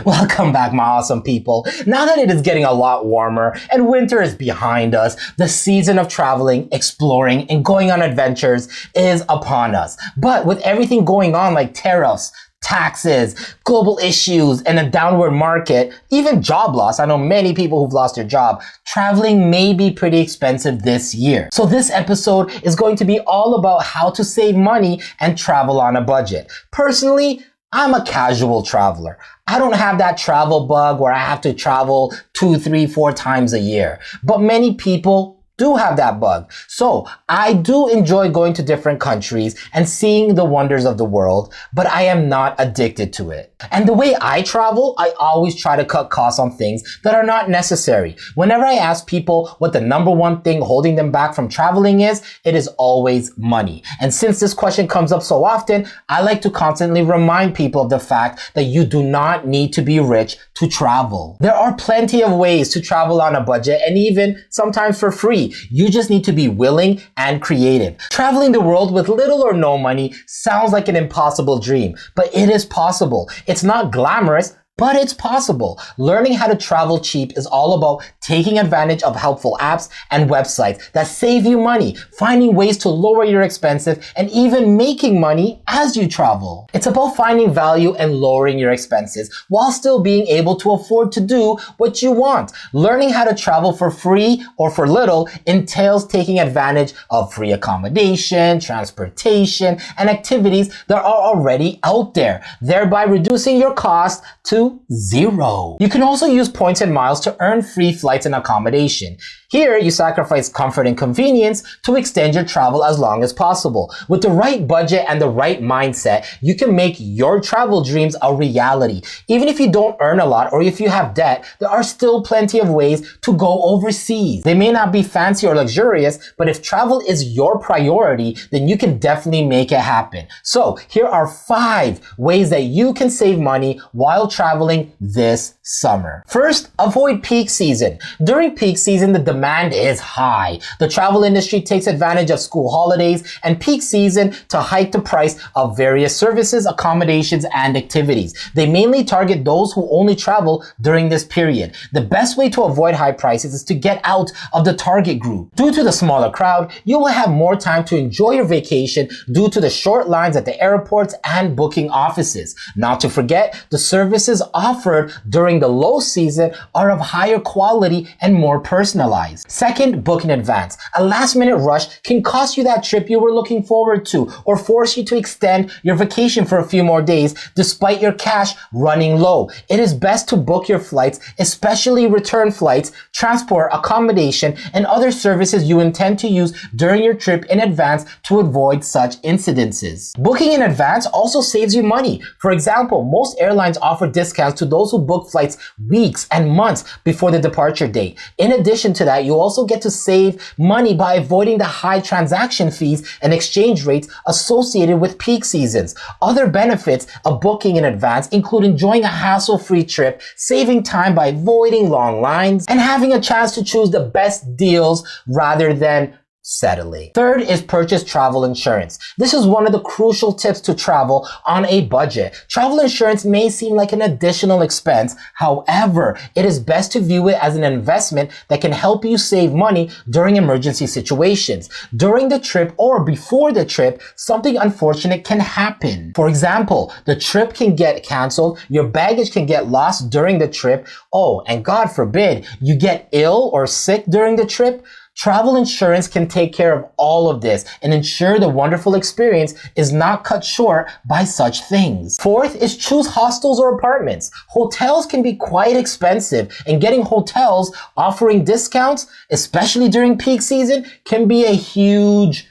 Welcome back, my awesome people. Now that it is getting a lot warmer and winter is behind us, the season of traveling, exploring, and going on adventures is upon us. But with everything going on like tariffs, taxes, global issues, and a downward market, even job loss, I know many people who've lost their job, traveling may be pretty expensive this year. So this episode is going to be all about how to save money and travel on a budget. Personally, I'm a casual traveler. I don't have that travel bug where I have to travel 2, 3, 4 times a year. But many people do have that bug. So I do enjoy going to different countries and seeing the wonders of the world, but I am not addicted to it. And the way I travel, I always try to cut costs on things that are not necessary. Whenever I ask people what the number one thing holding them back from traveling is, it is always money. And since this question comes up so often, I like to constantly remind people of the fact that you do not need to be rich to travel. There are plenty of ways to travel on a budget and even sometimes for free. You just need to be willing and creative. Traveling the world with little or no money sounds like an impossible dream, but it is possible. It's not glamorous, but it's possible. Learning how to travel cheap is all about taking advantage of helpful apps and websites that save you money, finding ways to lower your expenses, and even making money as you travel. It's about finding value and lowering your expenses while still being able to afford to do what you want. Learning how to travel for free or for little entails taking advantage of free accommodation, transportation, and activities that are already out there, thereby reducing your cost to zero. You can also use points and miles to earn free flights and accommodation. Here, you sacrifice comfort and convenience to extend your travel as long as possible. With the right budget and the right mindset, you can make your travel dreams a reality. Even if you don't earn a lot or if you have debt, there are still plenty of ways to go overseas. They may not be fancy or luxurious, but if travel is your priority, then you can definitely make it happen. So here are 5 ways that you can save money while traveling this summer. First, avoid peak season. During peak season, the demand is high. The travel industry takes advantage of school holidays and peak season to hike the price of various services, accommodations, and activities. They mainly target those who only travel during this period. The best way to avoid high prices is to get out of the target group. Due to the smaller crowd, you will have more time to enjoy your vacation due to the short lines at the airports and booking offices. Not to forget, the services offered during the low season are of higher quality and more personalized. Second, book in advance. A last-minute rush can cost you that trip you were looking forward to or force you to extend your vacation for a few more days despite your cash running low. It is best to book your flights, especially return flights, transport, accommodation, and other services you intend to use during your trip in advance to avoid such incidences. Booking in advance also saves you money. For example, most airlines offer discounts to those who book flights weeks and months before the departure date. In addition to that, you also get to save money by avoiding the high transaction fees and exchange rates associated with peak seasons. Other benefits of booking in advance include enjoying a hassle-free trip, saving time by avoiding long lines, and having a chance to choose the best deals rather than settling. Third is purchase travel insurance. This is one of the crucial tips to travel on a budget. Travel insurance may seem like an additional expense. However, it is best to view it as an investment that can help you save money during emergency situations. During the trip or before the trip, something unfortunate can happen. For example, the trip can get canceled, your baggage can get lost during the trip. Oh, and God forbid, you get ill or sick during the trip. Travel insurance can take care of all of this and ensure the wonderful experience is not cut short by such things. Fourth is choose hostels or apartments. Hotels can be quite expensive, and getting hotels offering discounts, especially during peak season, can be a huge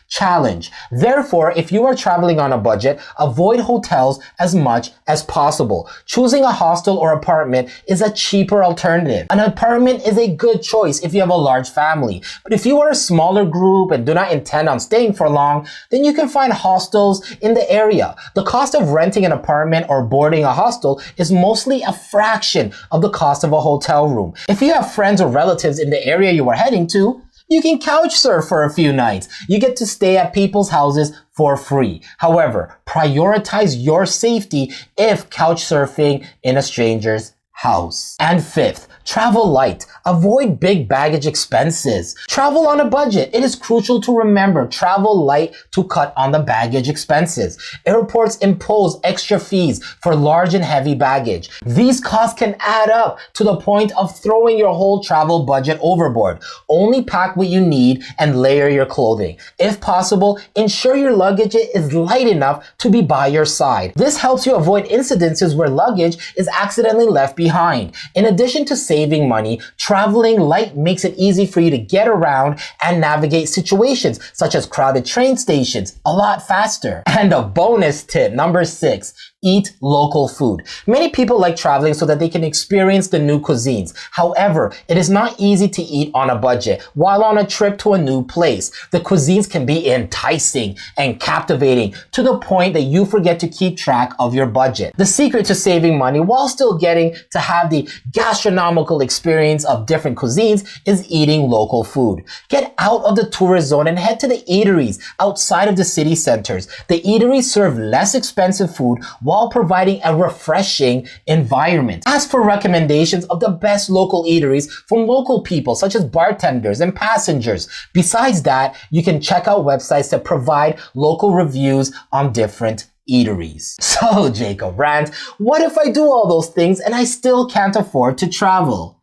challenge. Therefore, if you are traveling on a budget, avoid hotels as much as possible. Choosing a hostel or apartment is a cheaper alternative. An apartment is a good choice if you have a large family. But if you are a smaller group and do not intend on staying for long, then you can find hostels in the area. The cost of renting an apartment or boarding a hostel is mostly a fraction of the cost of a hotel room. If you have friends or relatives in the area you are heading to, You can couch surf for a few nights. You get to stay at people's houses for free. However, prioritize your safety if couch surfing in a stranger's house. And fifth, travel light. Avoid big baggage expenses. Travel on a budget. It is crucial to remember travel light to cut on the baggage expenses. Airports impose extra fees for large and heavy baggage. These costs can add up to the point of throwing your whole travel budget overboard. Only pack what you need and layer your clothing. If possible, ensure your luggage is light enough to be by your side. This helps you avoid incidences where luggage is accidentally left behind. In addition to saving money, traveling light makes it easy for you to get around and navigate situations such as crowded train stations a lot faster. And a bonus tip, number 6, eat local food. Many people like traveling so that they can experience the new cuisines. However, it is not easy to eat on a budget while on a trip to a new place. The cuisines can be enticing and captivating to the point that you forget to keep track of your budget. The secret to saving money while still getting to have the gastronomical experience of different cuisines is eating local food. Get out of the tourist zone and head to the eateries outside of the city centers. The eateries serve less expensive food while providing a refreshing environment. Ask for recommendations of the best local eateries from local people such as bartenders and passengers. Besides that, you can check out websites that provide local reviews on different eateries. So, Jacob Rant, what if I do all those things and I still can't afford to travel?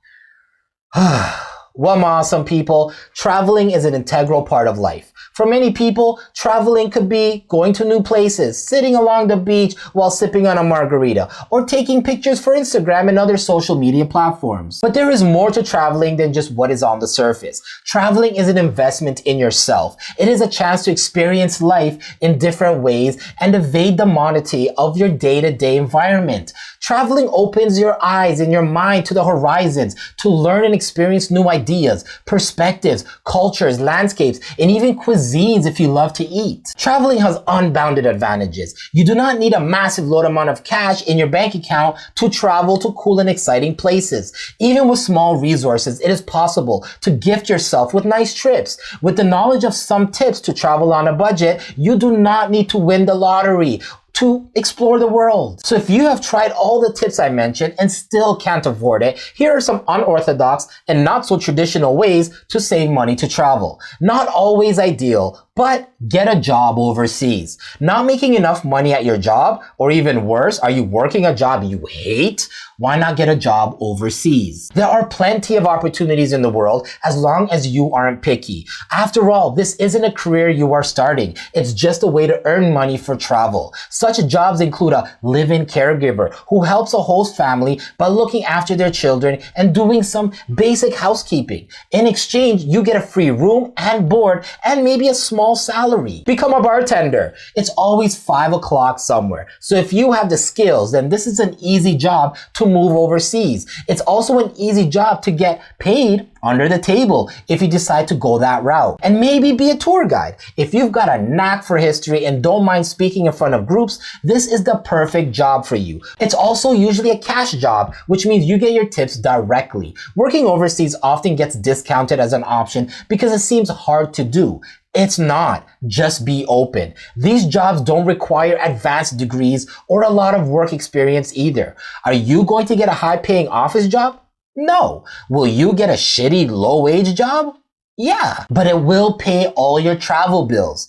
Well, my awesome people, traveling is an integral part of life. For many people, traveling could be going to new places, sitting along the beach while sipping on a margarita, or taking pictures for Instagram and other social media platforms. But there is more to traveling than just what is on the surface. Traveling is an investment in yourself. It is a chance to experience life in different ways and evade the monotony of your day-to-day environment. Traveling opens your eyes and your mind to the horizons to learn and experience new ideas, perspectives, cultures, landscapes, and even cuisines if you love to eat. Traveling has unbounded advantages. You do not need a massive load amount of cash in your bank account to travel to cool and exciting places. Even with small resources, it is possible to gift yourself with nice trips. With the knowledge of some tips to travel on a budget, you do not need to win the lottery to explore the world. So if you have tried all the tips I mentioned and still can't afford it, here are some unorthodox and not so traditional ways to save money to travel. Not always ideal, but get a job overseas. Not making enough money at your job, or even worse, are you working a job you hate? Why not get a job overseas? There are plenty of opportunities in the world as long as you aren't picky. After all, this isn't a career you are starting. It's just a way to earn money for travel. Such jobs include a live-in caregiver who helps a host family by looking after their children and doing some basic housekeeping. In exchange, you get a free room and board and maybe a small salary. Become a bartender. It's always 5 o'clock somewhere. So if you have the skills, then this is an easy job to move overseas. It's also an easy job to get paid under the table if you decide to go that route. And maybe be a tour guide. If you've got a knack for history and don't mind speaking in front of groups, this is the perfect job for you. It's also usually a cash job, which means you get your tips directly. Working overseas often gets discounted as an option because it seems hard to do. It's not. Just be open. These jobs don't require advanced degrees or a lot of work experience either. Are you going to get a high-paying office job? No. Will you get a shitty low-wage job? Yeah. But it will pay all your travel bills.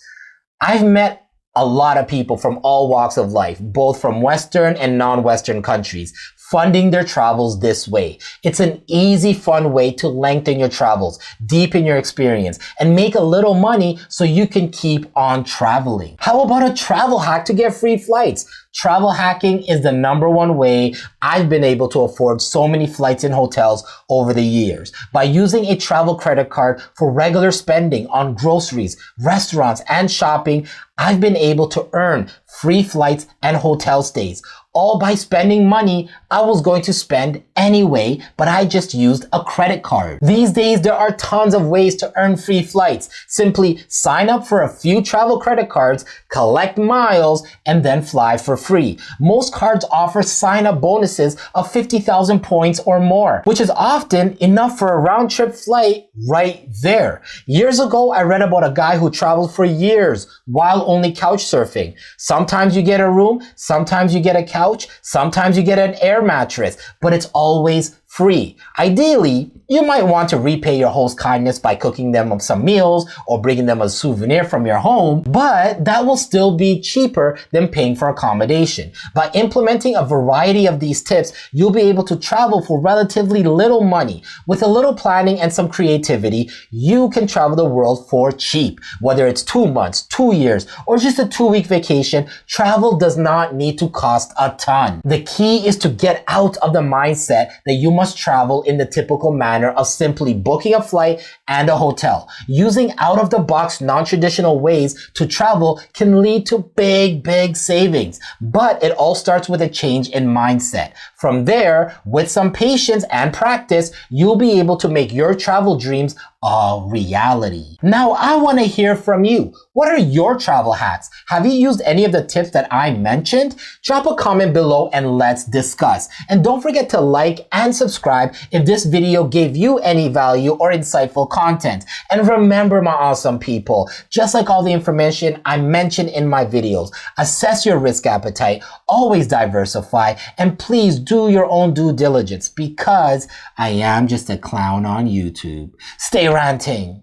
I've met a lot of people from all walks of life, both from Western and non-Western countries, funding their travels this way. It's an easy, fun way to lengthen your travels, deepen your experience, and make a little money so you can keep on traveling. How about a travel hack to get free flights? Travel hacking is the #1 way I've been able to afford so many flights and hotels over the years. By using a travel credit card for regular spending on groceries, restaurants, and shopping, I've been able to earn free flights and hotel stays, all by spending money I was going to spend anyway, but I just used a credit card. These days, there are tons of ways to earn free flights. Simply sign up for a few travel credit cards, collect miles, and then fly for free. Most cards offer sign-up bonuses of 50,000 points or more, which is often enough for a round-trip flight right there. Years ago, I read about a guy who traveled for years while only couch surfing. Sometimes you get a room, sometimes you get a couch, sometimes you get an air mattress, but it's always free. Ideally, you might want to repay your host kindness by cooking them some meals or bringing them a souvenir from your home, but that will still be cheaper than paying for accommodation. By implementing a variety of these tips, you'll be able to travel for relatively little money. With a little planning and some creativity, you can travel the world for cheap. Whether it's 2 months, 2 years, or just a 2-week vacation, travel does not need to cost a ton. The key is to get out of the mindset that you must travel in the typical manner of simply booking a flight and a hotel. Using out-of-the-box, non-traditional ways to travel can lead to big savings. But it all starts with a change in mindset. From there, with some patience and practice, you'll be able to make your travel dreams a reality. Now, I want to hear from you. What are your travel hacks? Have you used any of the tips that I mentioned? Drop a comment below and let's discuss. And don't forget to like and subscribe if this video gave you any value or insightful content. And remember, my awesome people, just like all the information I mentioned in my videos, assess your risk appetite, always diversify, and please do your own due diligence because I am just a clown on YouTube. Stay ranting.